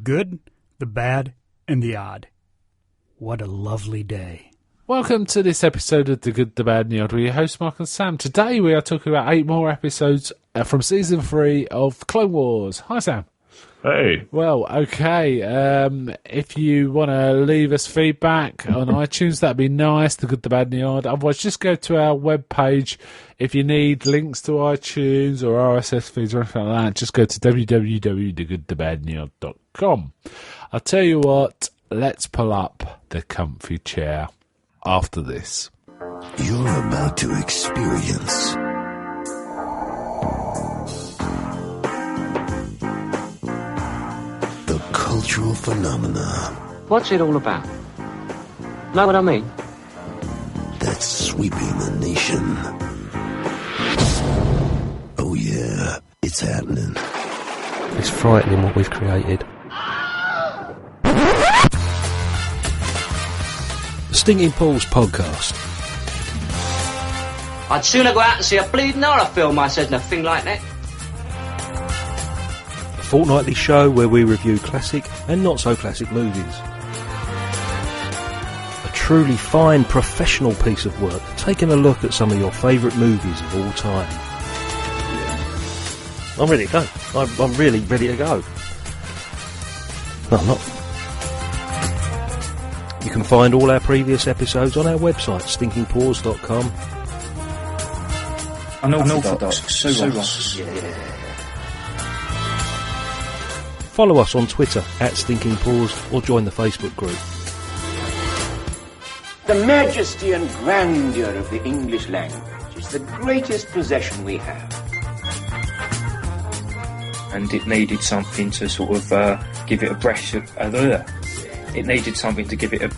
good, the bad, and the odd. What a lovely day. Welcome to this episode of The Good, the Bad, and the Odd. We're your hosts, Mark and Sam. Today we are talking about 8 more episodes from Season 3 of Clone Wars. Hi, Sam. Hey. Well, okay. If you want to leave us feedback on iTunes, that'd be nice. The Good, the Bad, and the Odd. Otherwise, just go to our webpage. If you need links to iTunes or RSS feeds or anything like that, just go to www.thegoodthebadandtheodd.com. I'll tell you what, let's pull up the comfy chair after this. You're about to experience the cultural phenomena. What's it all about? Know what I mean? That's sweeping the nation. Oh yeah, it's happening. It's frightening what we've created. The Stinking Paws Podcast. I'd sooner go out and see a bleeding horror film, I said, than a thing like that. A fortnightly show where we review classic and not so classic movies. A truly fine professional piece of work, taking a look at some of your favourite movies of all time. I'm ready to go. I'm really ready to go. No, I'm not. You can find all our previous episodes on our website, stinkingpaws.com. Unorthodox Suros. Yeah. Follow us on Twitter @StinkingPaws or join the Facebook group. The majesty and grandeur of the English language is the greatest possession we have. And it needed something to sort of give it a breath. It needed something to give it a.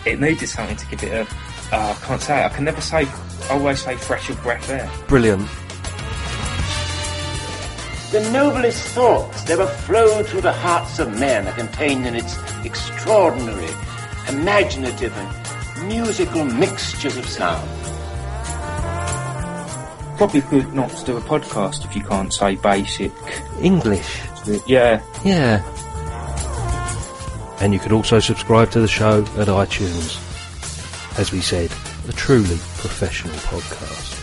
It needed something to give it a. I can't say it. I can never say. I always say fresh of breath air. Brilliant. The noblest thoughts that ever flowed through the hearts of men are contained in its extraordinary, imaginative and musical mixtures of sound. Probably good not to do a podcast if you can't say basic English. Yeah. Yeah. And you can also subscribe to the show at iTunes. As we said, a truly professional podcast.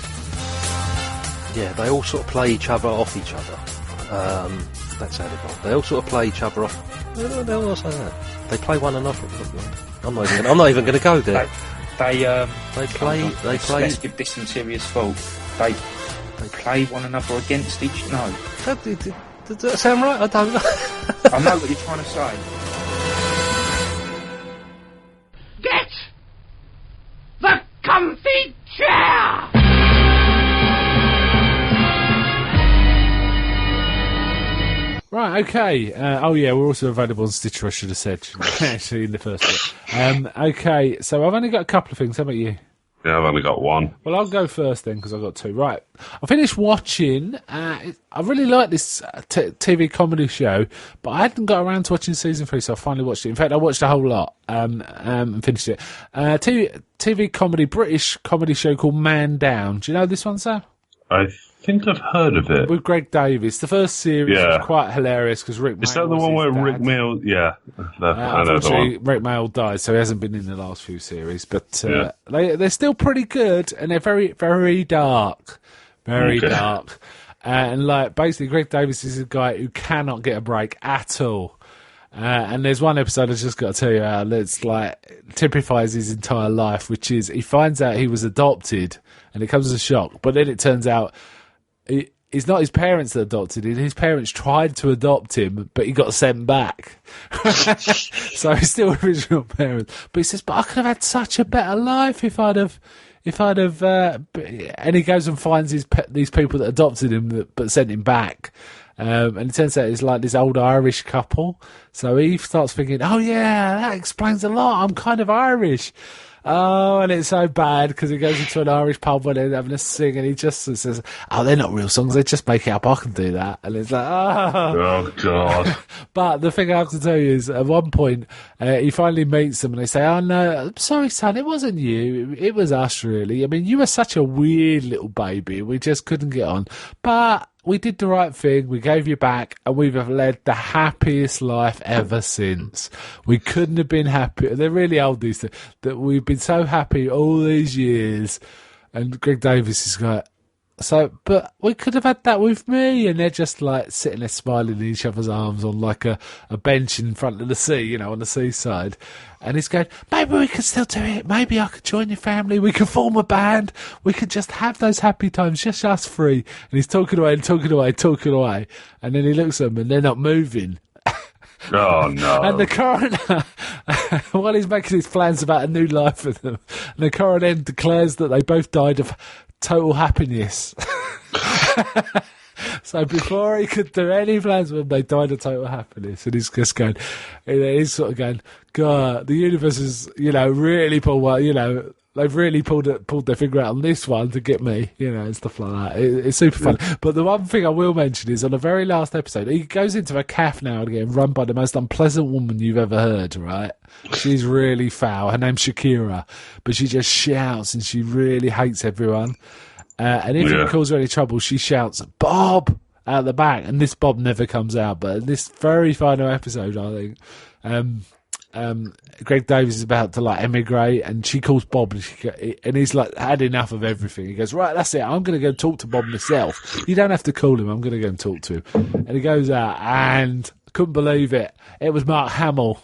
Yeah, they all sort of play each other off each other. That sounded wrong. They all sort of play each other off. No, I'll say that. They play one another. I'm not even going to go there. They play. Let's give this some serious thought. They play one another against each. No. Does that sound right? I don't know. I know what you're trying to say. Get the comfy chair! Right, okay. We're also available on Stitcher, I should have said, actually, in the first bit. Okay, so I've only got a couple of things. How about you? Yeah, I've only got one. Well, I'll go first then, because I've got two. Right, I finished watching, I really like this TV comedy show, but I hadn't got around to watching Season 3, so I finally watched it. In fact, I watched a whole lot and finished it. TV comedy, British comedy show called Man Down. Do you know this one, Sam? I think I've heard of it. With Greg Davies. The first series was quite hilarious because Rick Mayall. Is that the one where Rick Mayall? Yeah. Unfortunately, Rick Mayall died, so he hasn't been in the last few series. But they're still pretty good, and they're very, very dark. Very dark. And basically, Greg Davies is a guy who cannot get a break at all. And there's one episode I've just got to tell you how it's typifies his entire life, which is he finds out he was adopted, and it comes as a shock. But then it turns out it's not his parents that adopted him. His parents tried to adopt him, but he got sent back. So he's still original parents. But he says, "But I could have had such a better life if I'd have." And he goes and finds these people that adopted him but sent him back. And it turns out it's like this old Irish couple. So he starts thinking, oh yeah, that explains a lot. I'm kind of Irish. Oh, and it's so bad because he goes into an Irish pub where they're having a sing and he just says, oh, they're not real songs. They just make it up. I can do that. And it's like, oh God. But the thing I have to tell you is at one point, he finally meets them and they say, oh no, I'm sorry, son, it wasn't you. It was us, really. I mean, you were such a weird little baby. We just couldn't get on. But we did the right thing. We gave you back, and we've led the happiest life ever since. We couldn't have been happier. They're really old, these things. That we've been so happy all these years. And Greg Davies is like, so, but we could have had that with me. And they're just like sitting there smiling in each other's arms on like a bench in front of the sea, you know, on the seaside. And he's going, maybe we could still do it. Maybe I could join your family. We could form a band. We could just have those happy times, just us three. And he's talking away and talking away, talking away. And then he looks at them and they're not moving. Oh, no. And the coroner, while he's making his plans about a new life for them, and the coroner declares that they both died of total happiness. So before he could do any plans with them, they died of total happiness. And he's just going, he's sort of going, God, the universe is, you know, really they've really pulled their finger out on this one to get me, you know, and stuff like that. It's super fun. But the one thing I will mention is on the very last episode, he goes into a cafe now and again, run by the most unpleasant woman you've ever heard, right? She's really foul. Her name's Shakira, but she just shouts and she really hates everyone. And if he calls her any trouble, she shouts, Bob, out the back. And this Bob never comes out. But in this very final episode, I think, Greg Davies is about to like emigrate, and she calls Bob, and he's like had enough of everything. He goes, right, that's it. I'm going to go talk to Bob myself. You don't have to call him. I'm going to go and talk to him. And he goes out, and couldn't believe it. It was Mark Hamill.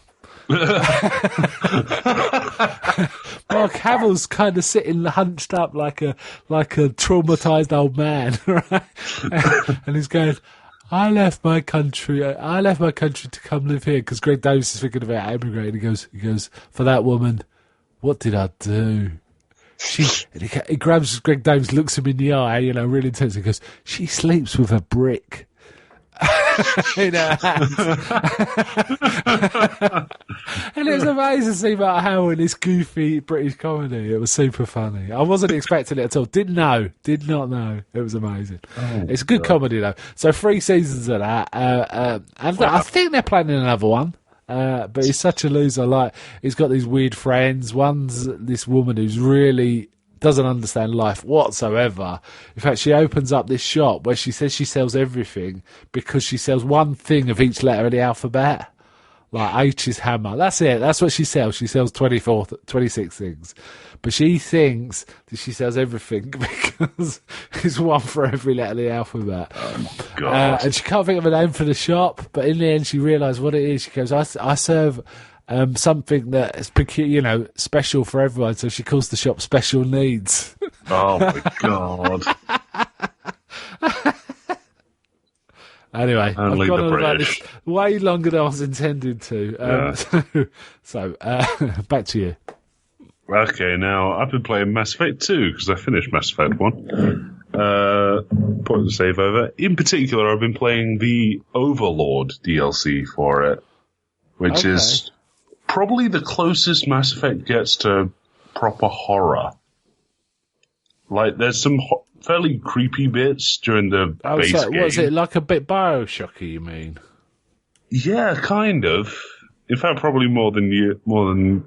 Mark Hamill's kind of sitting hunched up like a traumatized old man, right? And he's going, I left my country to come live here because Greg Davies is thinking about emigrating. He goes, for that woman, what did I do? He grabs Greg Davies, looks him in the eye, you know, really intense. He goes, she sleeps with a brick in her hands. And it was amazing to see Mark Hamill in this goofy British comedy. It was super funny. I wasn't expecting it at all. Did not know. It was amazing. It's a good comedy though. So 3 seasons of that. And I think they're planning another one. But he's such a loser. Like, he's got these weird friends. One's this woman who's really doesn't understand life whatsoever. In fact, she opens up this shop where she says she sells everything because she sells one thing of each letter of the alphabet. Like H is hammer. That's it. That's what she sells. She sells 26 things. But she thinks that she sells everything because it's one for every letter of the alphabet. Oh, God. And she can't think of a name for the shop. But in the end, she realised what it is. She goes, I serve something that is special for everyone. So she calls the shop Special Needs. Oh, my God. Anyway, Only I've gone the on about British. this way longer than I was intended to. So back to you. Okay, now I've been playing Mass Effect 2 because I finished Mass Effect 1. Point the save over. In particular, I've been playing the Overlord DLC for it, which is probably the closest Mass Effect gets to proper horror. Like, there's some fairly creepy bits during the base game. Was it like a bit Bioshocky, you mean? Yeah, kind of. In fact, probably more than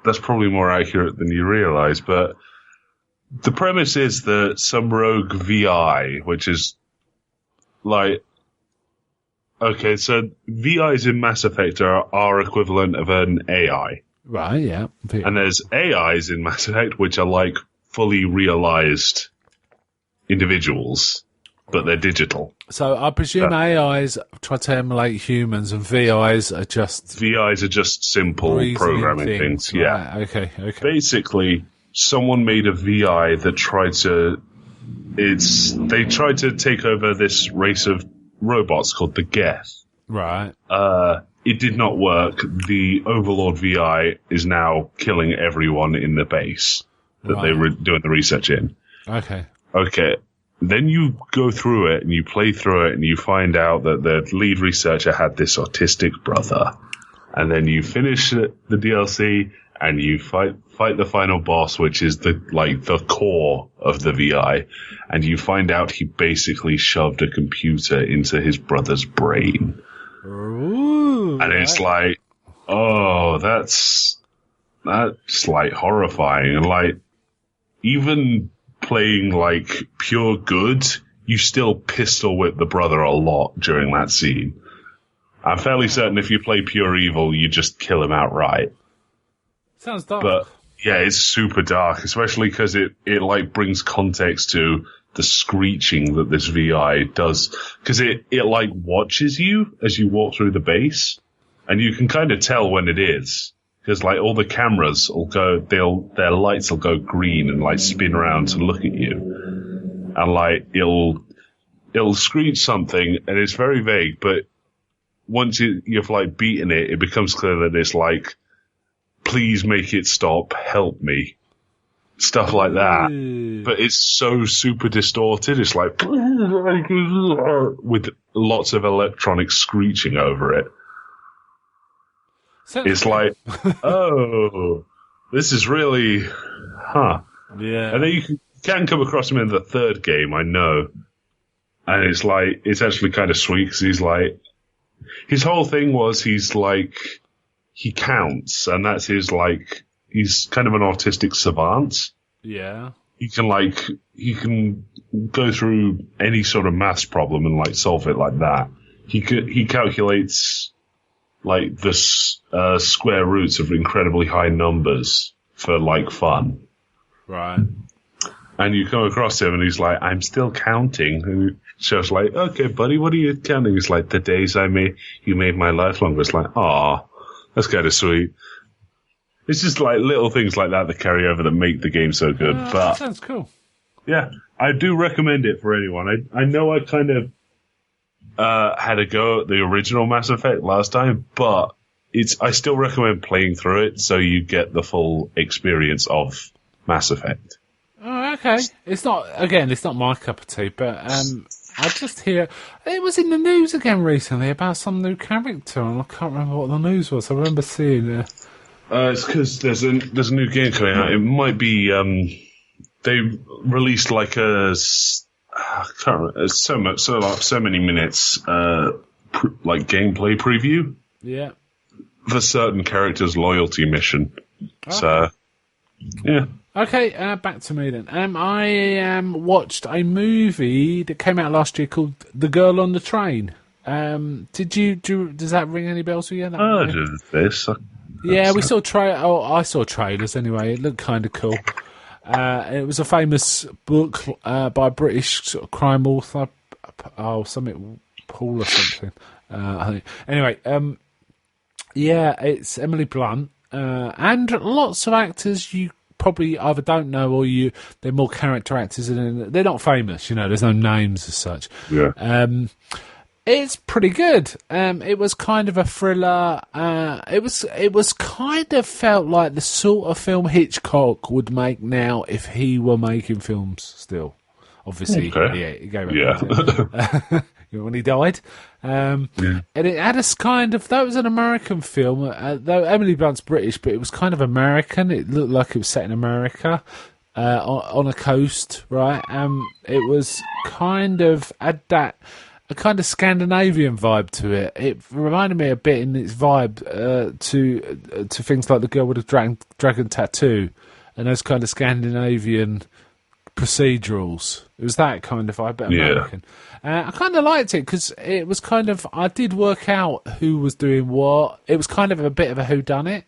that's probably more accurate than you realise. But the premise is that some rogue VI, which is like, okay, so VIs in Mass Effect are our equivalent of an AI. Right, yeah. And there's AIs in Mass Effect which are like fully realised individuals, but they're digital. So I presume AIs try to emulate humans and VIs are just simple programming things. Yeah. Right. Okay. Basically, someone made a VI that tried to take over this race of robots called the Geth. Right. It did not work. The Overlord VI is now killing everyone in the base that they were doing the research in. Okay. Then you go through it and you play through it and you find out that the lead researcher had this autistic brother. And then you finish the DLC and you fight the final boss, which is the core of the VI. And you find out he basically shoved a computer into his brother's brain. Ooh, and it's like, oh, that's like horrifying. And like, even playing like pure good, you still pistol whip the brother a lot during that scene. I'm fairly certain if you play pure evil, you just kill him outright. Sounds dark. But yeah, it's super dark, especially because it like brings context to the screeching that this VI does, because it like watches you as you walk through the base, and you can kind of tell when it is, because like all the cameras will go, their lights will go green and like spin around to look at you, and like it'll screech something, and it's very vague, but once you've like beaten it, it becomes clear that it's like, please make it stop, help me. Stuff like that. But it's so super distorted. It's like, with lots of electronic screeching over it. It's like, oh, this is really, huh. Yeah. And then you can come across him in the third game, I know. And it's like, it's actually kind of sweet, because he's like, his whole thing was he's like, he counts, and that's his like, he's kind of an autistic savant. Yeah. He can go through any sort of maths problem and like solve it like that. He calculates like the square roots of incredibly high numbers for like fun. Right. And you come across him and he's like, I'm still counting. And Sheriff's like, okay, buddy, what are you counting? He's like, the days you made my life longer. It's like, aw, that's kind of sweet. It's just like little things like that carry over that make the game so good. But that sounds cool. Yeah, I do recommend it for anyone. I know I kind of had a go at the original Mass Effect last time, but I still recommend playing through it so you get the full experience of Mass Effect. Oh, okay. It's not my cup of tea, but I just hear it was in the news again recently about some new character, and I can't remember what the news was. I remember seeing it's because there's a new game coming out. It might be they released like a I can't remember, so many minutes like gameplay preview. Yeah. For certain characters' loyalty mission. Okay. So yeah. Okay, back to me then. I watched a movie that came out last year called The Girl on the Train. Does that ring any bells for you? I did this. Yeah, we saw I saw trailers anyway. It looked kind of cool. It was a famous book by a British sort of crime author. Something Paul or something. I think. Anyway, yeah, it's Emily Blunt and lots of actors you probably either don't know or they're more character actors, and they're not famous. There's no names as such. Yeah. It's pretty good. It was kind of a thriller. It was kind of felt like the sort of film Hitchcock would make now if he were making films still. Obviously, okay. Yeah, he gave it when he died. And it had a kind of, that was an American film, though Emily Blunt's British, but it was kind of American. It looked like it was set in America, on a coast, right? It was kind of, had that, a kind of Scandinavian vibe to it. It reminded me a bit in its vibe to things like The Girl with a Dragon Tattoo and those kind of Scandinavian procedurals. It was that kind of vibe, but American. I kind of liked it because it was kind of, I did work out who was doing what. It was kind of a bit of a whodunit.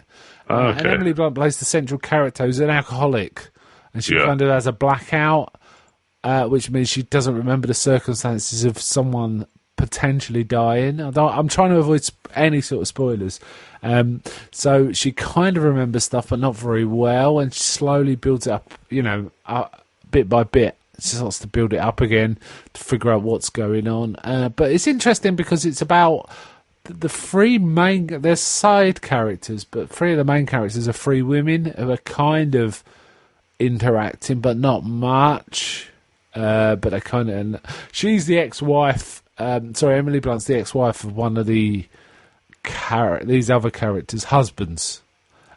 Okay. And Emily Blunt plays the central character who's an alcoholic, and she kind of has a blackout, which means she doesn't remember the circumstances of someone potentially dying. I'm trying to avoid any sort of spoilers. So she kind of remembers stuff, but not very well, and she slowly builds it up, bit by bit. She starts to build it up again to figure out what's going on. But it's interesting because it's about the three main... There's side characters, but three of the main characters are three women who are kind of interacting, but not much. But they kind of... She's the ex-wife... Emily Blunt's the ex-wife of one of these other characters' husbands.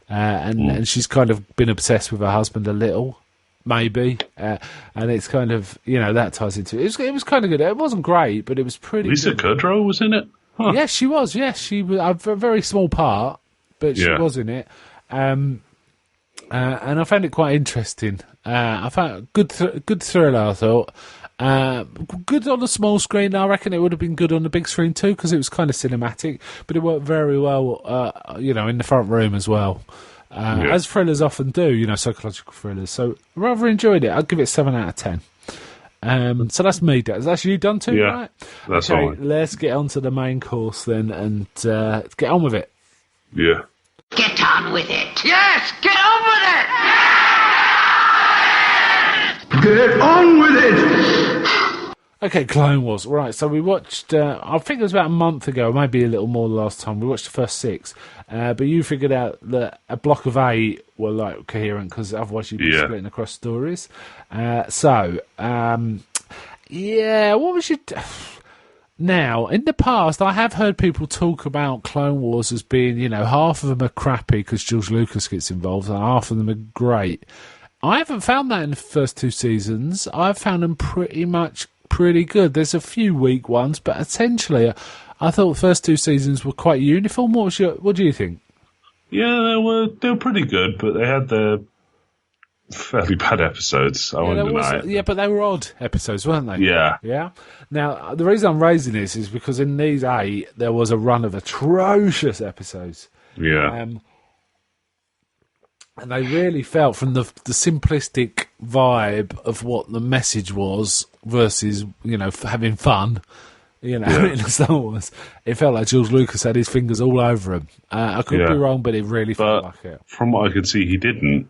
And she's kind of been obsessed with her husband a little. Maybe, and it's kind of, that ties into it. It was kind of good. It wasn't great, but it was pretty Lisa good. Kudrow was in it? Huh. Yes, she was. Yes, she was a very small part, but she was in it. And I found it quite interesting. I found good thriller, I thought. Good on the small screen. I reckon it would have been good on the big screen too, because it was kind of cinematic, but it worked very well, in the front room as well. As thrillers often do, psychological thrillers. So rather enjoyed it. I'll give it 7 out of 10. So that's me. That's you done too, right? That's okay, all. let's get on to the main course then, and get on with it. Yeah. Get on with it. Yes, get on with it. Get on with it. Okay, Clone Wars. Right, so we watched, I think it was about a month ago, maybe a little more the last time. We watched the first 6, but you figured out that a block of 8 were like coherent, because otherwise you'd be splitting across stories. What was your... Now, in the past, I have heard people talk about Clone Wars as being, half of them are crappy because George Lucas gets involved, and half of them are great. I haven't found that in the first 2 seasons. I've found them pretty good. There's a few weak ones, but essentially, I thought the first 2 seasons were quite uniform. What do you think? Yeah, they were pretty good, but they had their fairly bad episodes. I wouldn't deny it. Yeah, but they were odd episodes, weren't they? Yeah. Yeah. Now, the reason I'm raising this is because in these 8, there was a run of atrocious episodes. Yeah. And they really felt from the simplistic vibe of what the message was versus, having fun, in Star Wars. It felt like George Lucas had his fingers all over them. I could be wrong, but it really felt like it. From what I could see, he didn't.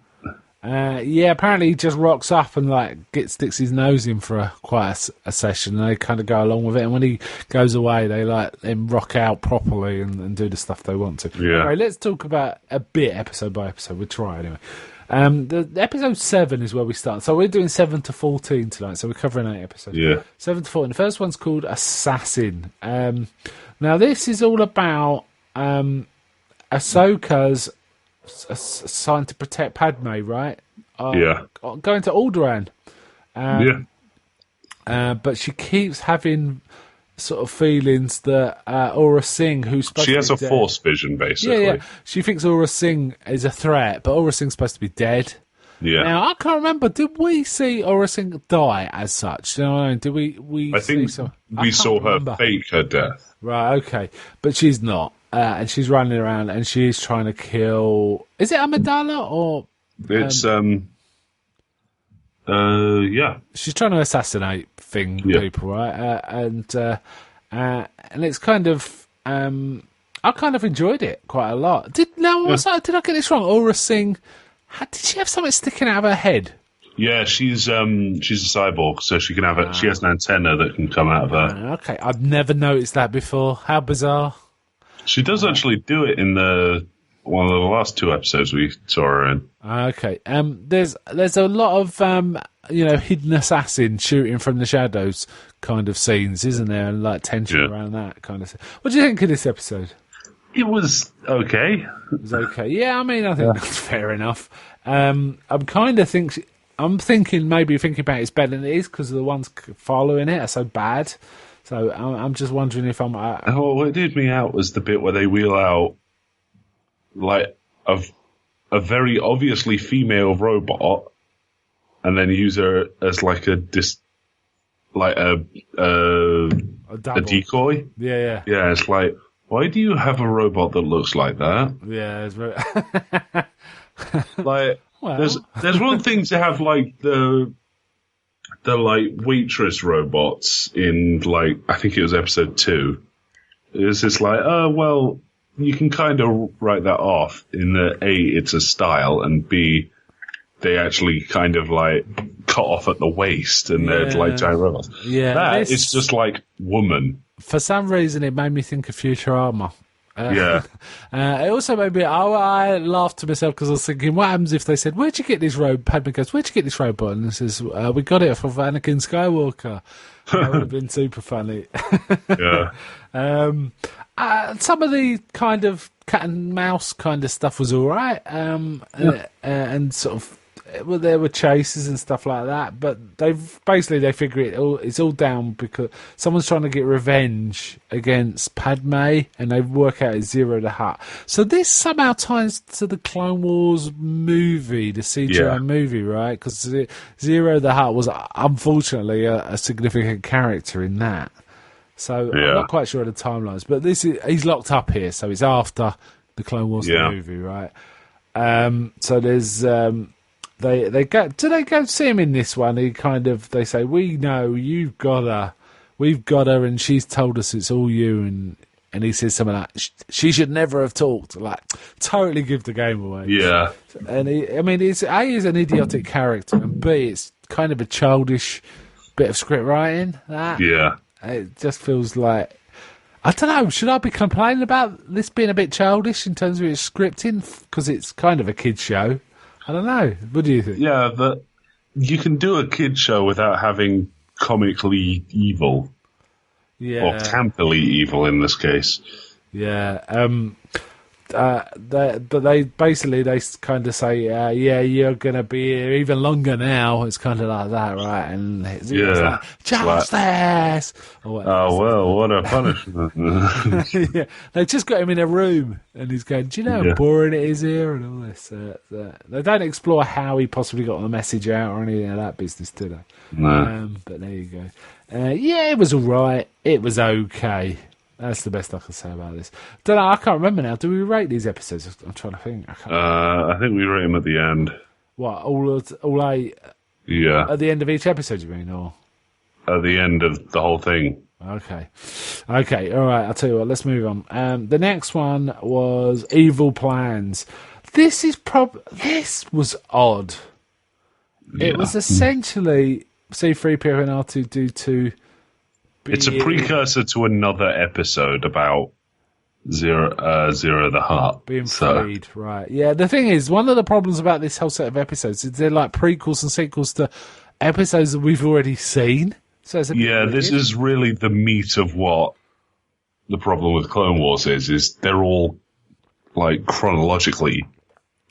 Apparently he just rocks up and sticks his nose in for quite a session, and they kind of go along with it. And when he goes away, they let him rock out properly and do the stuff they want to. Yeah. Anyway, let's talk about a bit episode by episode. We'll try anyway. The episode 7 is where we start. So we're doing 7 to 14 tonight. So we're covering 8 episodes. Yeah. 7 to 14. The first one's called Assassin. Now this is all about Ahsoka's assigned to protect Padme, right? Going to Alderaan. But she keeps having sort of feelings that Aura Singh, who's supposed she to has be a dead, force vision, basically. Yeah. She thinks Aura Singh is a threat, but Aura Singh's supposed to be dead. Yeah. Now, I can't remember, did we see Aura Singh die as such? Do you know what I mean? Did we I think we saw her fake her death. Right, okay. But she's not. And she's running around and she's trying to kill... Is it Amidala or... It's, She's trying to assassinate people, right? And it's kind of... I kind of enjoyed it quite a lot. Did I get this wrong? Aura Singh... Did she have something sticking out of her head? Yeah, she's a cyborg, so she can have she has an antenna that can come out of her. Okay, I've never noticed that before. How bizarre! She does actually do it in one of the last 2 episodes we saw her in. Okay, there's a lot of hidden assassin shooting from the shadows kind of scenes, isn't there? And tension around that kind of thing. What do you think of this episode? It was okay. It was okay. Yeah, I mean, I think that's fair enough. I'm thinking about it's better than it is because the ones following it are so bad. So I'm just wondering if I'm... what did me out was the bit where they wheel out a very obviously female robot and then use her as a decoy. Yeah. Yeah, it's like, why do you have a robot that looks like that? Yeah, it's very... there's one thing to have the waitress robots in I think it was episode 2. It's just you can kind of write that off in that A, it's a style, and B, they actually kind of cut off at the waist and they're giant robots. Yeah, it's just woman. For some reason, it made me think of Futurama. It also made me... I laughed to myself because I was thinking, what happens if they said, where'd you get this robot? Padme goes, where'd you get this robot? And it says, we got it from Anakin Skywalker. That would have been super funny. Yeah. Some of the kind of cat and mouse kind of stuff was all right. And sort of... well, there were chases and stuff like that, but they figure it's all down because someone's trying to get revenge against Padme, and they work out it's Zero the Hutt. So this somehow ties to the Clone Wars movie, the CGI movie, right? Because Zero the Hutt was unfortunately a significant character in that. So I'm not quite sure of the timelines, but he's locked up here, so it's after the Clone Wars movie, right? So there's they go see him in this one. They say, we know we've got her, and she's told us it's all you, and he says something like, she should never have talked, like totally give the game away. Yeah, and it's A, he's an idiotic character, and B, it's kind of a childish bit of script writing. It just feels like, I don't know, should I be complaining about this being a bit childish in terms of its scripting? Because it's kind of a kid's show. I don't know. What do you think? Yeah, but you can do a kid's show without having comically evil. Yeah. Or campily evil in this case. Yeah. They kind of say, you're going to be here even longer now. It's kind of like that, right? And it's like, justice! What a punishment. Yeah, they just got him in a room, and he's going, do you know how boring it is here? And all this. They don't explore how he possibly got the message out or anything of that business, do they? No. But there you go. It was all right. It was okay. That's the best I can say about this. Don't know, I can't remember now. Do we rate these episodes? I'm trying to think. I think we rate them at the end. What, all 8? Yeah. At the end of each episode, you mean? Or at the end of the whole thing. Okay, all right, I'll tell you what, let's move on. The next one was Evil Plans. This was odd. Yeah. It was essentially C-3PO and R2-D2. It's a precursor to another episode about Zero the Hutt. Being freed, right. Yeah, the thing is, one of the problems about this whole set of episodes is they're like prequels and sequels to episodes that we've already seen. So it's this is really the meat of what the problem with Clone Wars is they're all like chronologically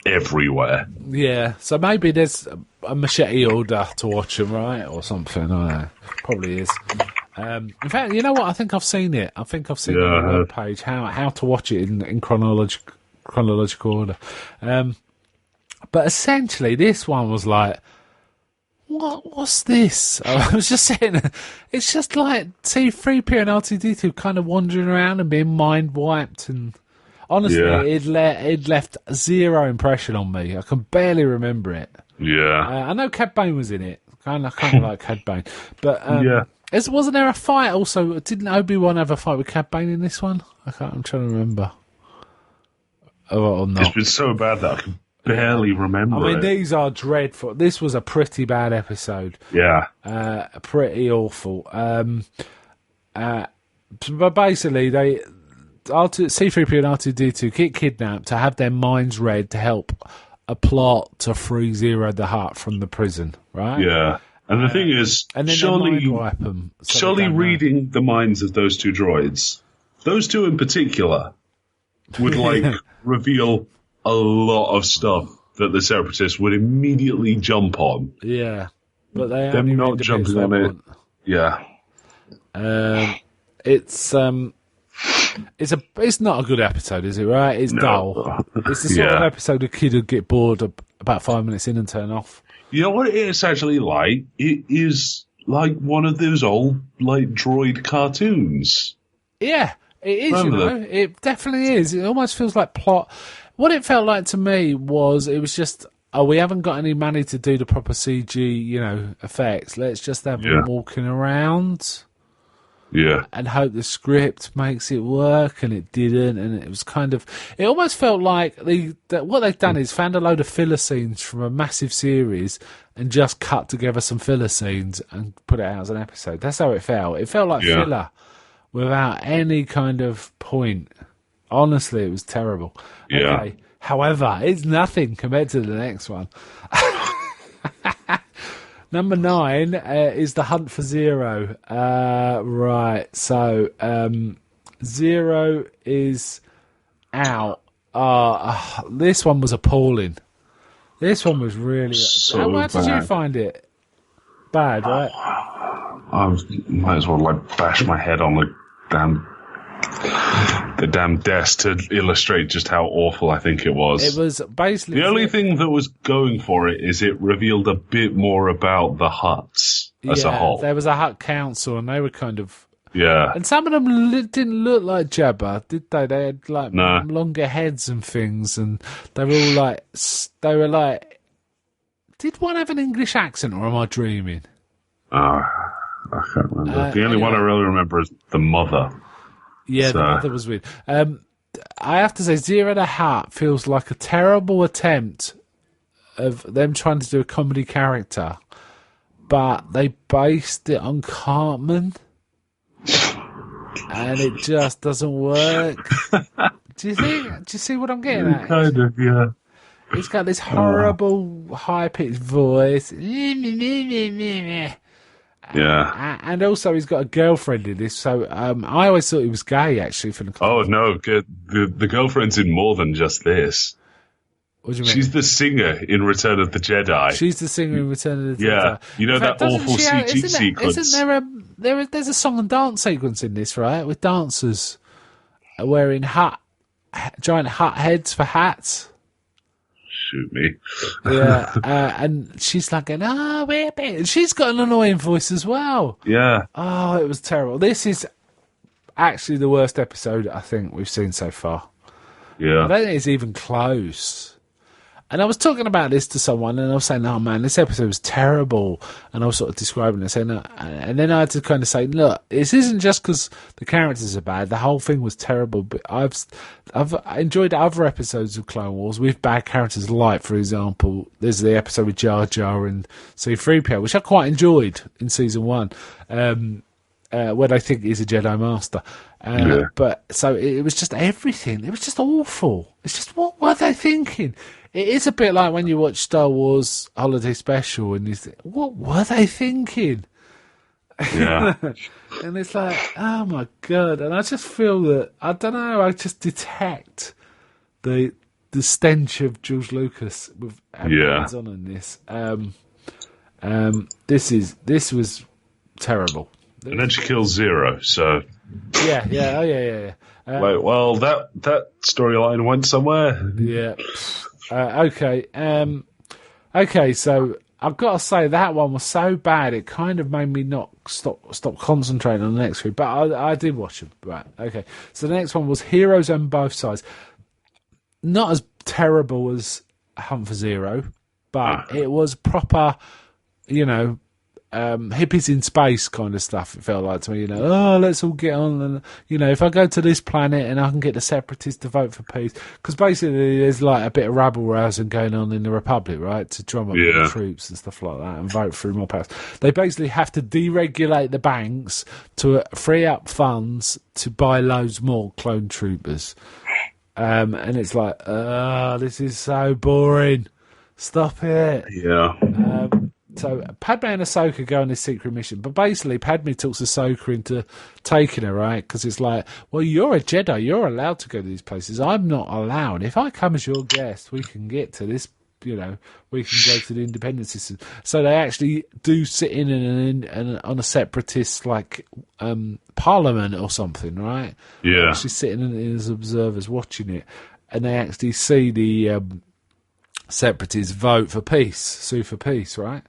everywhere. Yeah, so maybe there's a machete order to watch them, right? Or something, I don't know. Probably is. In fact, you know what? I think I've seen it. I think I've seen it on the web page, how to watch it in chronological order. But essentially, this one was like, what's this? I was just saying, it's just like C-3PO and R2-D2 kind of wandering around and being mind wiped. And honestly, it left zero impression on me. I can barely remember it. Yeah. I know Cad Bane was in it. Kind of like Cad Bane. But wasn't there a fight also? Didn't Obi-Wan have a fight with Cad Bane in this one? I'm trying to remember. Or not. It's been so bad that I can barely remember it. These are dreadful. This was a pretty bad episode. Yeah. Pretty awful. But basically, C-3PO and R2-D2 get kidnapped to have their minds read to help a plot to free Zero the Hutt from the prison, right? Yeah. And the thing is, and then surely wipe them, reading the minds of those two droids, those two in particular, would reveal a lot of stuff that the Separatists would immediately jump on. Yeah, but they're not jumping on it. Yeah, it's not a good episode, is it? Right? It's dull. It's the sort of episode a kid would get bored about 5 minutes in and turn off. You know what it is actually like? It is like one of those old droid cartoons. Yeah, it is. It definitely is. It almost feels like plot. What it felt like to me was it was just, we haven't got any money to do the proper CG, effects. Let's just have them walking around. Yeah. And hope the script makes it work, and it didn't, and it was it almost felt like what they've done is found a load of filler scenes from a massive series and just cut together some filler scenes and put it out as an episode. That's how it felt. It felt like filler without any kind of point. Honestly, it was terrible. Yeah. Okay. However, it's nothing compared to the next one. Number 9 is The Hunt for Zero. Right, so Zero is out. This one was appalling. This one was really... So how did you bad. find it? Bad, right? I might as well bash my head on the damn desk to illustrate just how awful I think it was. It was basically... The only thing that was going for it is it revealed a bit more about the Hutts as a whole. There was a Hutt council, and they were kind of... Yeah. And some of them didn't look like Jabba, did they? They had like longer heads and things, and they were all like... They were like... Did one have an English accent, or am I dreaming? I can't remember. The only one I really remember is the mother. Yeah, the mother was weird. I have to say, Zero the Hutt feels like a terrible attempt of them trying to do a comedy character, but they based it on Cartman, and it just doesn't work. Do you see what I'm getting at? Kind of, yeah. He's got this horrible high-pitched voice. Yeah. And also he's got a girlfriend in this, so I always thought he was gay, actually, for the Oh, no, the girlfriend's in more than just this. What do you mean? She's the singer in Return of the Jedi. She's the singer in Return of the Jedi. Yeah, you know In fact, that awful CG sequence? Isn't there's a song and dance sequence in this, right, with dancers wearing giant Hutt heads for hats? Shoot me. Yeah, and she's like, we're big. And she's got an annoying voice as well. Yeah. Oh, it was terrible. This is actually the worst episode I think we've seen so far. Yeah. I don't think it's even close. And I was talking about this to someone, and I was saying, "Oh man, this episode was terrible." And I was sort of describing it, saying, and then I had to kind of say, "Look, this isn't just because the characters are bad. The whole thing was terrible." But I've enjoyed other episodes of Clone Wars with bad characters. Like, for example, there's the episode with Jar Jar and C-3PO, which I quite enjoyed in season 1. Where they think he's a Jedi Master. But so it was just everything. It was just awful. It's just, what were they thinking? It is a bit like when you watch Star Wars Holiday Special and you think, what were they thinking? Yeah. And it's like, oh my God. And I just feel that, I don't know, I just detect the stench of George Lucas with hands on in this. This was terrible. And then she kills Zero, so... Yeah. Wait, well, that storyline went somewhere. Yeah. Okay. Okay, so I've got to say that one was so bad, it kind of made me not stop concentrating on the next three, but I did watch them. Right, okay. So the next one was Heroes on Both Sides. Not as terrible as Hunt for Zero, but it was proper, hippies in space kind of stuff, it felt like to me, let's all get on and, if I go to this planet and I can get the separatists to vote for peace, because basically there's like a bit of rabble rousing going on in the Republic, right, to drum up the troops and stuff like that and vote through more powers. They basically have to deregulate the banks to free up funds to buy loads more clone troopers. And it's like, this is so boring. Stop it. Yeah. So Padme and Ahsoka go on this secret mission, but basically Padme talks Ahsoka into taking her, right? Because it's like, well, you're a Jedi, you're allowed to go to these places. I'm not allowed. If I come as your guest, we can get to this, we can go to the independent system. So they actually do sit in on a separatist parliament or something, right? Yeah. Actually sitting in as observers watching it, and they actually see the separatists vote for peace, sue for peace, right?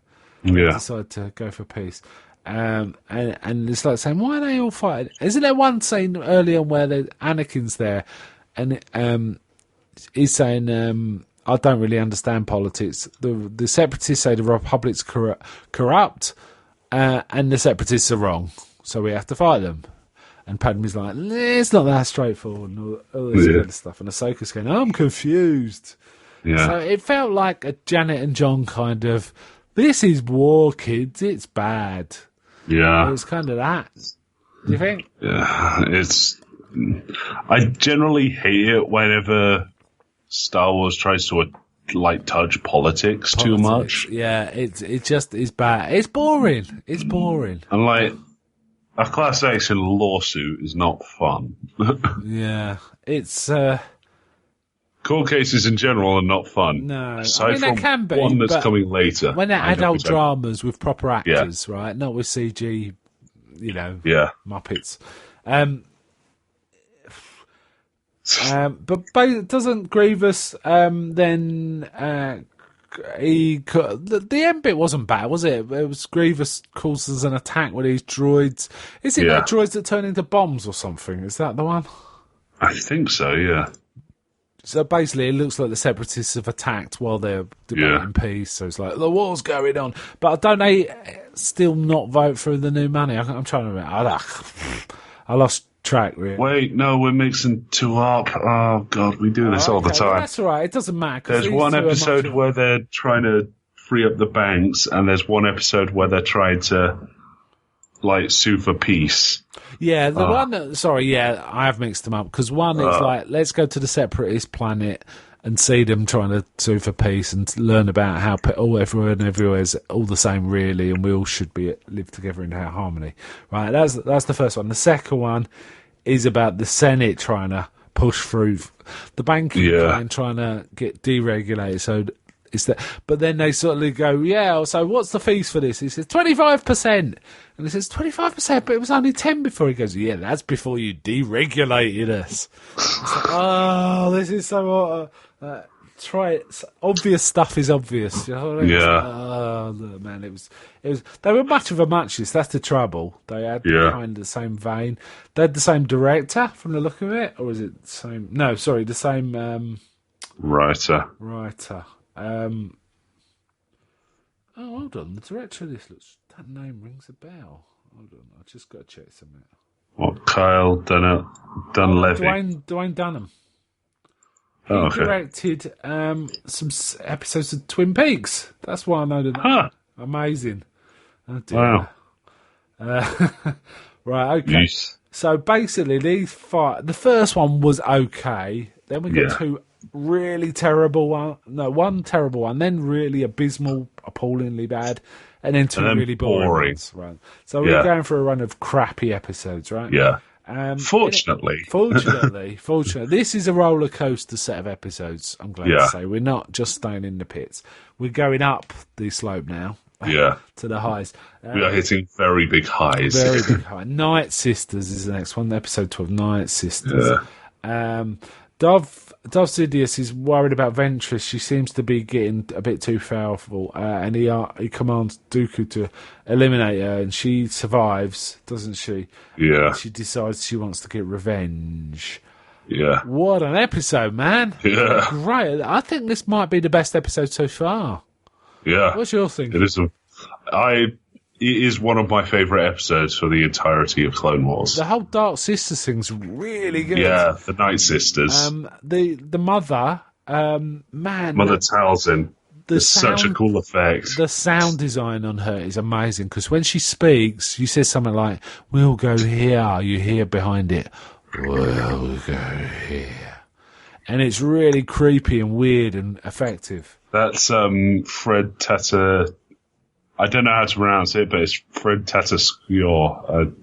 Yeah. Decide to go for peace. And it's like saying, why are they all fighting? Isn't there one scene early on where Anakin's there and he's saying, I don't really understand politics. The separatists say the Republic's corrupt and the separatists are wrong, so we have to fight them. And Padme's like, it's not that straightforward and all this kind of stuff. And Ahsoka's going, I'm confused. Yeah. So it felt like a Janet and John kind of, this is war, kids, it's bad. Yeah. It was kind of that. Do you think? Yeah, I generally hate it whenever Star Wars tries to touch politics too much. Yeah, it just is bad. It's boring. It's boring. And a class action lawsuit is not fun. Yeah, it's Court cases in general are not fun. No, aside they from can be, one that's coming later. When they're adult 100%. dramas with proper actors, right? Not with CG, Muppets. But doesn't Grievous then the end bit wasn't bad, was it? It was Grievous causes an attack with these droids. Is it like droids that turn into bombs or something? Is that the one? I think so, yeah. So basically, it looks like the Separatists have attacked while they're debating peace. So it's like, the war's going on. But don't they still not vote for the new money? I'm trying to remember. I lost track, really. Wait, no, we're mixing two up. Oh, God, we do this all the time. Well, that's all right. It doesn't matter. There's one episode where they're trying to free up the banks, and there's one episode where they're trying to, sue for peace. Yeah, the one... Sorry, I have mixed them up. Because one is let's go to the Separatist planet and see them trying to sue for peace and learn about how everyone everywhere is all the same, really, and we all should live together in harmony. Right, that's the first one. The second one is about the Senate trying to push through the banking plan, trying to get deregulated. So it's that. But then they sort of go, so what's the fees for this? He says 25%. And he says 25%, but it was only 10 before. He goes, that's before you deregulated us. It's like, this is so... try it. Obvious stuff is obvious. You know what I mean? Yeah. Oh man, it was. They were much of a muchness. That's the trouble. They had kind of the same vein. They had the same director from the look of it, or is it the same? No, sorry, the same writer. Hold on. The director of this that name rings a bell. Hold on, I just got to check something. What? Kyle Dunlevy. Dwayne Dunham. He okay. directed some episodes of Twin Peaks. That's why I know that. Huh. Amazing. Oh, dear. Wow. Right, okay. Yes. So basically, the first one was okay. Then we got two really terrible one terrible one, then really abysmal, appallingly bad, and then two really boring ones. Right. So we're going for a run of crappy episodes, right? Yeah. Fortunately, this is a roller coaster set of episodes. I'm glad to say we're not just staying in the pits. We're going up the slope now. To the highs. We are hitting very big highs. Very big high. Night Sisters is the next one. Episode 12, Night Sisters. Dove Sidious is worried about Ventress. She seems to be getting a bit too powerful, and he commands Dooku to eliminate her, and she survives, doesn't she? Yeah. And she decides she wants to get revenge. Yeah. What an episode, man! Yeah. Great. I think this might be the best episode so far. Yeah. What's your thinking? It is one of my favourite episodes for the entirety of Clone Wars. The whole Dark Sisters thing's really good. Yeah, the Night Sisters. The mother, man. Mother Talzin. It's such a cool effect. The sound design on her is amazing, because when she speaks, she says something like, "We'll go here." You hear behind it, "We'll go here." And it's really creepy and weird and effective. That's Fred Tata... I don't know how to pronounce it, but it's Fred Tatasciore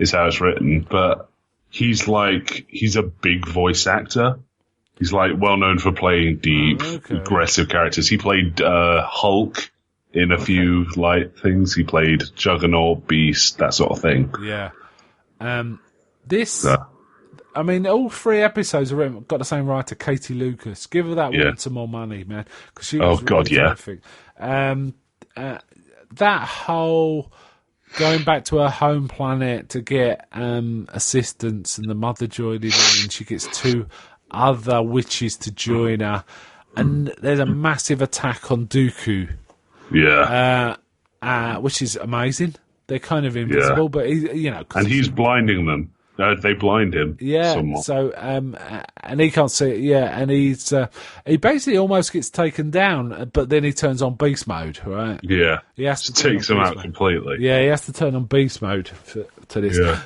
is how it's written. But he's a big voice actor. He's well known for playing deep, aggressive characters. He played Hulk in a few things. He played Juggernaut, Beast, that sort of thing. Yeah. I mean, all three episodes have got the same writer, Katie Lucas. Give her that woman some more money, man, because she was terrific. That whole going back to her home planet to get assistance, and the mother joining in, and she gets two other witches to join her, and there's a massive attack on Dooku. Yeah. Which is amazing. They're kind of invisible, but he's blinding them. They blind him. Yeah. somewhat. So, and he can't see it. Yeah, and he basically almost gets taken down, but then he turns on beast mode, right? Yeah. He has to takes him out completely. Yeah, he has to turn on beast mode to this. Yeah.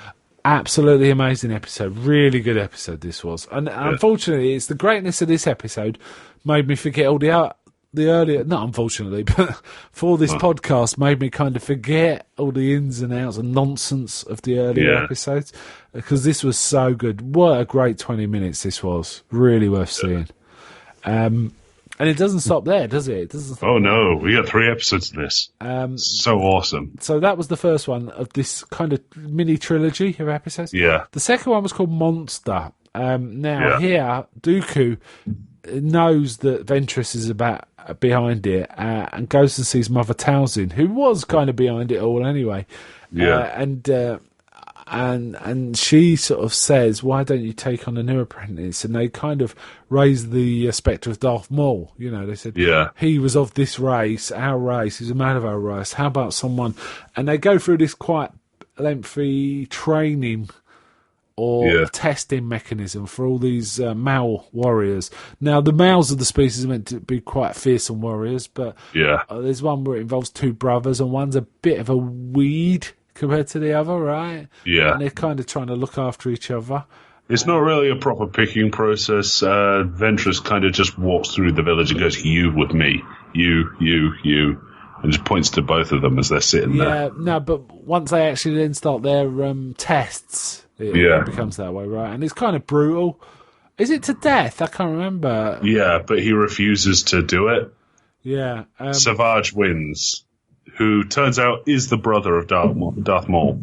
Absolutely amazing episode. Really good episode this was. And unfortunately, it's the greatness of this episode made me forget all the earlier, not unfortunately, but for this podcast, made me kind of forget all the ins and outs and nonsense of the earlier episodes, because this was so good. What a great 20 minutes this was. Really worth seeing. And it doesn't stop there, does it? It doesn't stop Oh, no. We got 3 episodes of this. So awesome. So that was the first one of this kind of mini trilogy of episodes. Yeah. The second one was called Monster. Here, Dooku knows that Ventress is behind it and goes and sees Mother Talzin, who was kind of behind it all anyway. Yeah. And she sort of says, why don't you take on a new apprentice? And they kind of raise the spectre of Darth Maul. You know, they said, he was of this race, our race, he's a man of our race. How about someone? And they go through this quite lengthy training or testing mechanism for all these male warriors. Now, the males of the species are meant to be quite fearsome warriors, but there's one where it involves 2 brothers, and one's a bit of a weed compared to the other, right? Yeah. And they're kind of trying to look after each other. It's not really a proper picking process. Ventress kind of just walks through the village and goes, you with me. You. And just points to both of them as they're sitting there. Yeah, no, but once they actually then start their tests, it becomes that way, right? And it's kind of brutal. Is it to death? I can't remember. Yeah, but he refuses to do it. Yeah. Savage wins, who turns out is the brother of Darth Maul.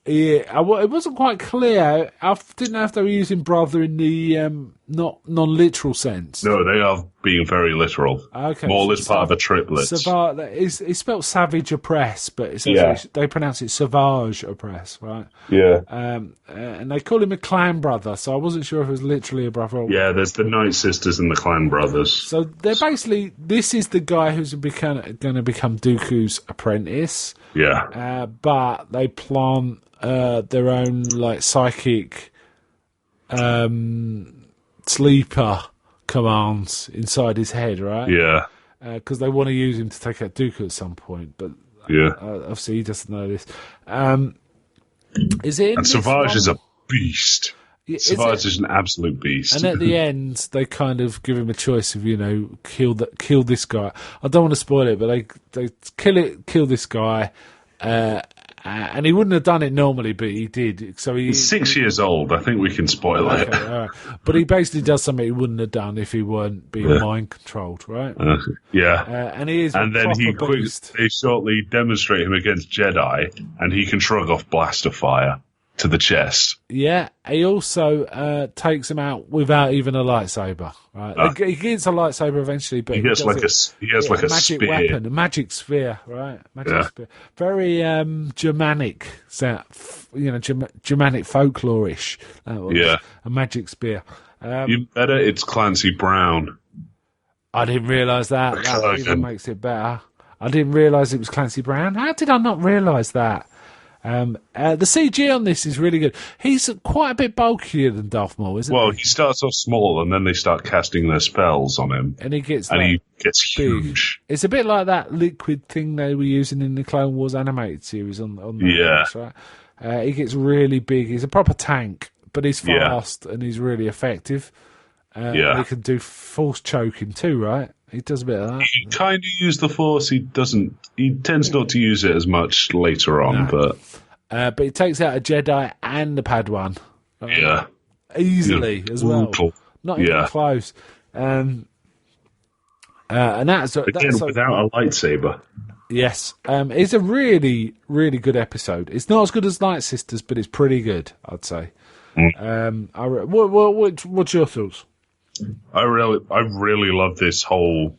Yeah, it wasn't quite clear. I didn't know if they were using brother in the not non-literal sense. No, they are being very literal. Okay, Maul is part of a triplet. It's spelled Savage Oppress, but they pronounce it Savage Oppress, right? Yeah. And they call him a clan brother, so I wasn't sure if it was literally a brother. Yeah, there's the Night Sisters and the Clan Brothers. So they're basically, this is the guy who's going to become Dooku's apprentice. Yeah. But they plant their own like psychic sleeper commands inside his head, right? Yeah. Because they want to use him to take out Dooku at some point, but obviously he doesn't know this. Is it? And Savage is a beast. Savage is an absolute beast. And at the end, they kind of give him a choice of, kill this guy. I don't want to spoil it, but they kill this guy. And he wouldn't have done it normally, but he did. So he's 6 years old. I think we can spoil it. All right. But he basically does something he wouldn't have done if he weren't being mind controlled, right? And he is. And then they shortly demonstrate him against Jedi, and he can shrug off blaster fire to the chest. Yeah, he also takes him out without even a lightsaber. Right, he gets a lightsaber eventually, but he has like a magic spear. weapon, a magic sphere, right? Spear. Very Germanic, Germanic folklore-ish. A magic spear. You better. It's Clancy Brown. I didn't realise that. That even makes it better. I didn't realise it was Clancy Brown. How did I not realise that? The CG on this is really good. He's quite a bit bulkier than Darth Maul, isn't he? Well, he starts off small, and then they start casting their spells on him, and he gets huge. It's a bit like that liquid thing they were using in the Clone Wars animated series on Netflix, right? He gets really big. He's a proper tank, but he's fast and he's really effective. And he can do force choking too, right? He does a bit of that. He kind of use the Force. He doesn't. He tends not to use it as much later on, but he takes out a Jedi and a Padawan. Easily as well. Not even close. And that's without a lightsaber. Yes, it's a really, really good episode. It's not as good as Night Sisters, but it's pretty good, I'd say. What's your thoughts? I really love this whole.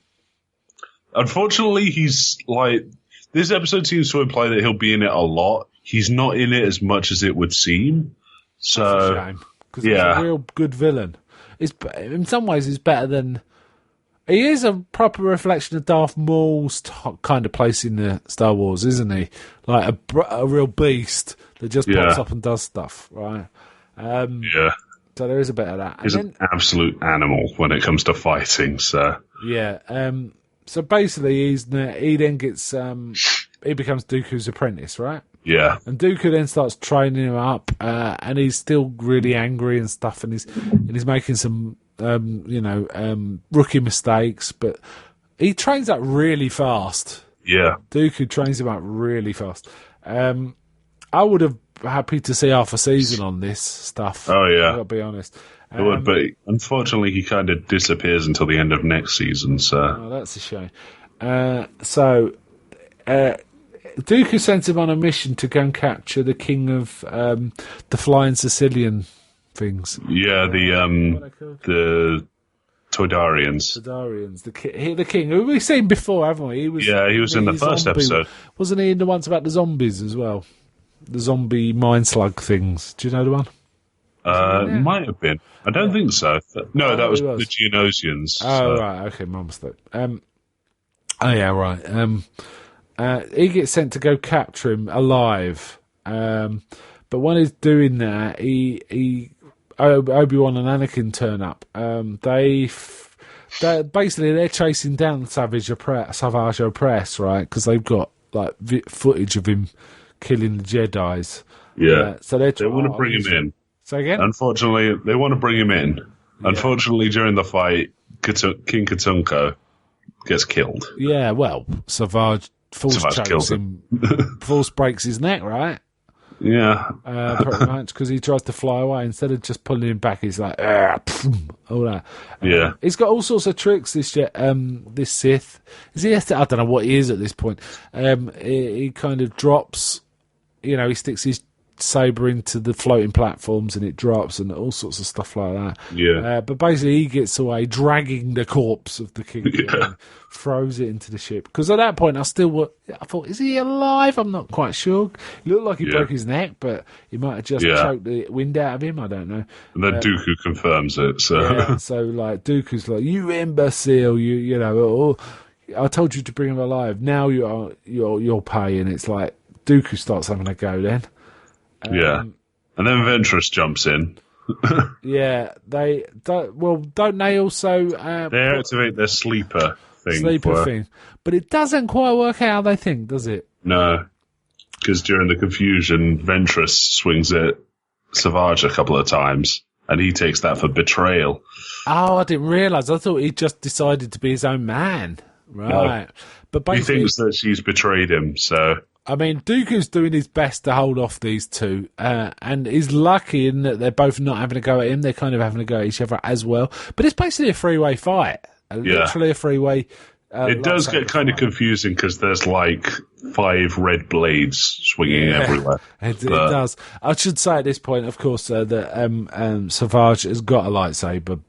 Unfortunately, he's like, this episode seems to imply that he'll be in it a lot. He's not in it as much as it would seem. So, that's a shame, because he's a real good villain. In some ways, he's better than. He is a proper reflection of Darth Maul's kind of place in the Star Wars, isn't he? Like a real beast that just pops up and does stuff, right? So there is a bit of that. He's an absolute animal when it comes to fighting. So so basically, he then gets he becomes Dooku's apprentice, right? Yeah. And Dooku then starts training him up, and he's still really angry and stuff, and he's making some rookie mistakes, but he trains up really fast. Yeah. Dooku trains him up really fast. I would have happy to see half a season on this stuff. Oh, yeah. I've got to be honest. But unfortunately, he kind of disappears until the end of next season. So that's a shame. Dooku sends him on a mission to go and capture the king of the flying Sicilian things. Yeah, the Toydarians. The king, who we've seen before, haven't we? He was in the first episode. Wasn't he in the ones about the zombies as well? The zombie mind slug things. Do you know the one? Might have been. I don't think so. No, that was the Geonosians. Oh, right. Okay, my mistake. He gets sent to go capture him alive. But when he's doing that, Obi-Wan and Anakin turn up. They're chasing down Savage Opress, right? Because they've got like footage of him killing the Jedis. Yeah. So they want to bring him in. Say again? Unfortunately, they want to bring him in. Yeah. Unfortunately, during the fight, King Katunko gets killed. Yeah, well, Savage chokes him. Force breaks his neck, right? Yeah. Pretty much, because he tries to fly away. Instead of just pulling him back, he's like, all that. Yeah. He's got all sorts of tricks, this Sith. I don't know what he is at this point. He kind of drops, he sticks his saber into the floating platforms and it drops and all sorts of stuff like that. Yeah. But basically he gets away dragging the corpse of the king and throws it into the ship. Because at that point I thought, is he alive? I'm not quite sure. He looked like he broke his neck, but he might have just choked the wind out of him. I don't know. And then Dooku confirms it. So like Dooku's like, you imbecile, I told you to bring him alive. Now you're paying. It's like Dooku starts having a go then. And then Ventress jumps in. Don't they also they activate their sleeper thing? But it doesn't quite work out how they think, does it? No, because during the confusion, Ventress swings at Savage a couple of times, and he takes that for betrayal. Oh, I didn't realise. I thought he just decided to be his own man. Right, no. But basically, he thinks that she's betrayed him. So. I mean, Dooku's doing his best to hold off these two, and he's lucky in that they're both not having a go at him. They're kind of having a go at each other as well. But it's basically a three-way fight. Literally a three-way it does get kind of confusing because there's like 5 red blades swinging everywhere. It does. I should say at this point, of course, that Savage has got a lightsaber.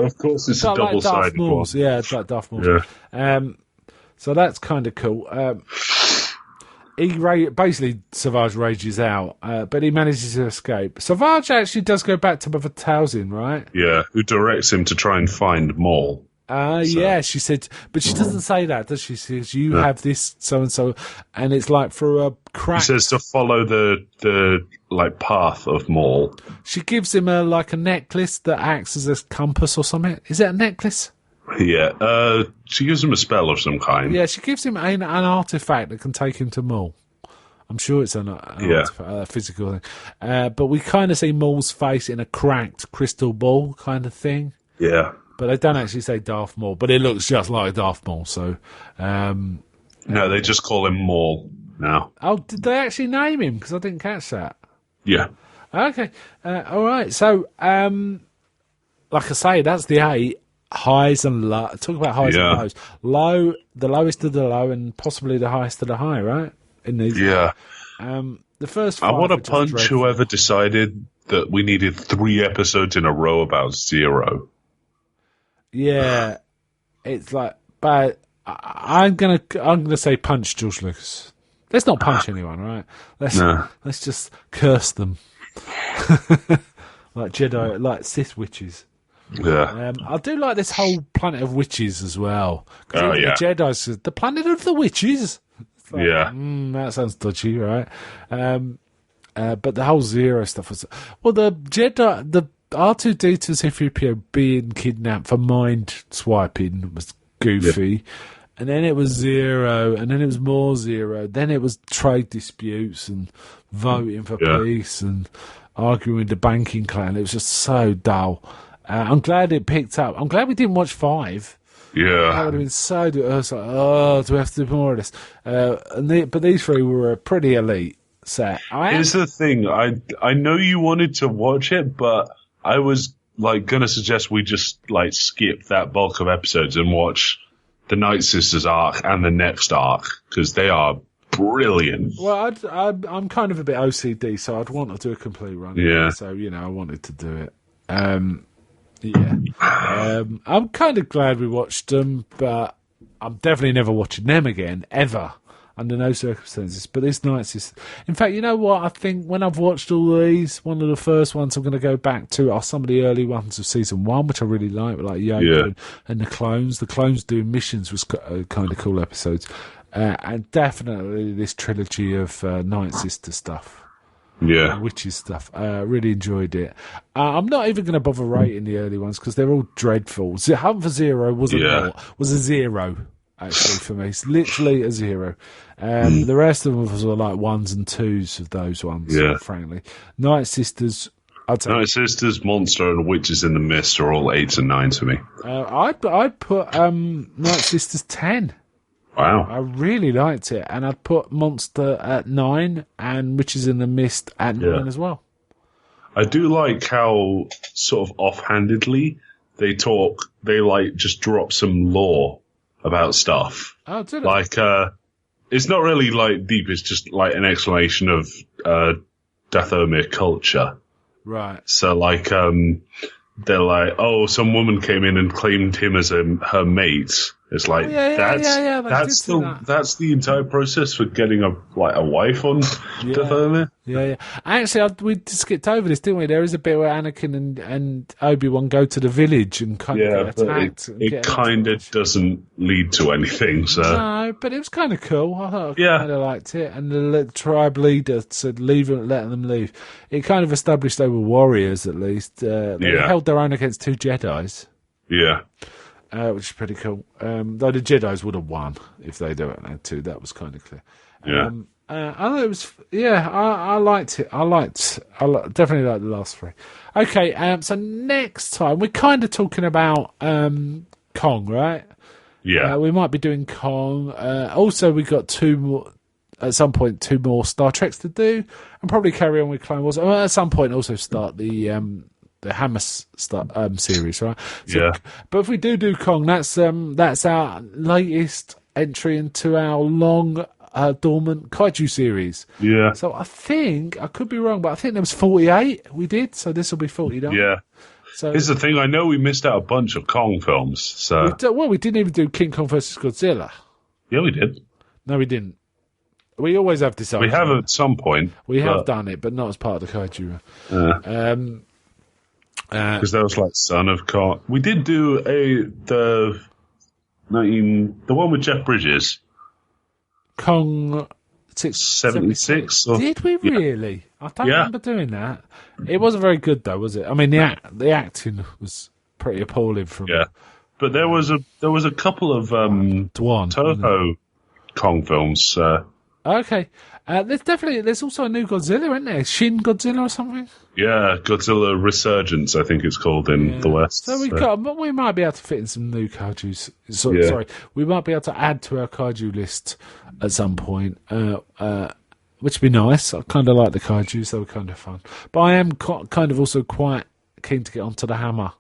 Of course it's a double-sided one. Yeah, it's like Darth Maul's. Yeah. So that's kind of cool. Basically, Savage rages out, but he manages to escape. Savage actually does go back to Mother Talzin, right? Yeah, who directs him to try and find Maul. Yeah, she said, but she doesn't say that, does she? She says, you have this so-and-so, and it's like through a crack. She says to follow the path of Maul. She gives him a necklace that acts as a compass or something. Is it a necklace? Yeah, she gives him a spell of some kind. Yeah, she gives him an artifact that can take him to Maul. I'm sure it's an artifact, a physical thing. But we kind of see Maul's face in a cracked crystal ball kind of thing. Yeah. But they don't actually say Darth Maul, but it looks just like Darth Maul, so... no, they just call him Maul now. Oh, did they actually name him? Because I didn't catch that. Yeah. Okay. All right. So, like I say, that's the 8. Highs and low. Talk about highs and lows. Low, the lowest of the low, and possibly the highest of the high, right? In these. Yeah. The first 5, I want to punch whoever decided that we needed 3 episodes in a row about Zero. Yeah, it's like, but I'm gonna say punch George Lucas. Let's not punch anyone, right? Let's just curse them, like Jedi, like Sith witches. Yeah, I do like this whole planet of witches as well. Oh yeah, the Jedi says the planet of the witches. Like, that sounds dodgy, right? But the whole Zero stuff was the Jedi, the R2-D2 C-3PO being kidnapped for mind swiping was goofy, and then it was Zero, and then it was more Zero, then it was trade disputes and voting for peace and arguing with the banking clan. It was just so dull. I'm glad it picked up. I'm glad we didn't watch 5. Yeah. That would have been so good. I was like, do we have to do more of this? But these 3 were a pretty elite set. Here's the thing. I know you wanted to watch it, but I was like going to suggest we just like skip that bulk of episodes and watch the Night Sisters arc and the next arc, because they are brilliant. Well, I'm kind of a bit OCD, so I'd want to do a complete run. Yeah. So, I wanted to do it. I'm kind of glad we watched them, but I'm definitely never watching them again, ever, under no circumstances. But this Night Sisters... In fact, you know what? I think when I've watched all these, one of the first ones I'm going to go back to are some of the early ones of season 1, which I really like Yoko and the Clones. The Clones doing missions was kind of cool episodes. And definitely this trilogy of Night Sister stuff. Yeah. Witches stuff. Really enjoyed it. I'm not even going to bother rating the early ones because they're all dreadful. Hunt for Zero was a 0, actually, for me. It's literally a 0. The rest of them were like 1s and 2s of those ones, frankly. Night Sisters... Night Sisters, Monster, and Witches in the Mist are all 8s and 9s for me. I'd put Night Sisters 10. Wow. I really liked it. And I'd put Monster at 9 and Witches in the Mist at 9 as well. I do like how sort of offhandedly they talk, they like just drop some lore about stuff. Oh, did it? Like, it's not really like deep, it's just like an explanation of Dathomir culture. Right. So like, they're like, oh, some woman came in and claimed him as her mate. It's like that's the entire process for getting a wife on Dathomir. Yeah. Actually, we skipped over this, didn't we? There is a bit where Anakin and Obi-Wan go to the village and kind of get attacked. It kind of doesn't lead to anything. So no, but it was kind of cool. I thought I kind of liked it. And the tribe leader said, "Leave them, let them leave." It kind of established they were warriors, at least. They held their own against 2 Jedis. Yeah. Which is pretty cool. Though the Jedis would have won if they'd had to. That was kind of clear. Yeah. I thought it was. Yeah, I liked it. Definitely liked the last 3. Okay. So next time we're kind of talking about Kong, right? Yeah. We might be doing Kong. Also, we got 2 more. At some point, 2 more Star Treks to do, and probably carry on with Clone Wars. At some point, also start the Hammer series, right? So, but if we do Kong, that's our latest entry into our long dormant kaiju series. Yeah. So I think, I could be wrong, but I think there was 48 we did, so this will be 49. Yeah. So here's the thing, I know we missed out a bunch of Kong films. So we didn't even do King Kong vs. Godzilla. Yeah, we did. No, we didn't. We always have this. We have at some point. We have done it, but not as part of the kaiju. Because that was like Son of Kong. We did do the one with Jeff Bridges. Kong 76. Did we really? I don't remember doing that. It wasn't very good though, was it? I mean, the acting was pretty appalling from. Yeah, but there was a couple of Toho Kong films. Okay. There's also a new Godzilla, isn't there? Shin Godzilla or something? Yeah, Godzilla Resurgence, I think it's called in the West. So we might be able to fit in some new kaijus. Sorry, we might be able to add to our kaiju list at some point, which would be nice. I kind of like the kaijus; they were kind of fun. But I am kind of also quite keen to get onto the Hammer.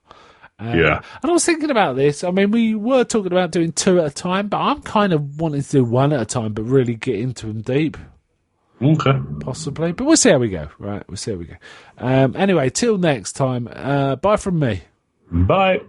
And I was thinking about this. I mean, we were talking about doing 2 at a time, but I'm kind of wanting to do 1 at a time, but really get into them deep. Okay. Possibly. But we'll see how we go, right? We'll see how we go. Anyway, till next time, bye from me. Bye.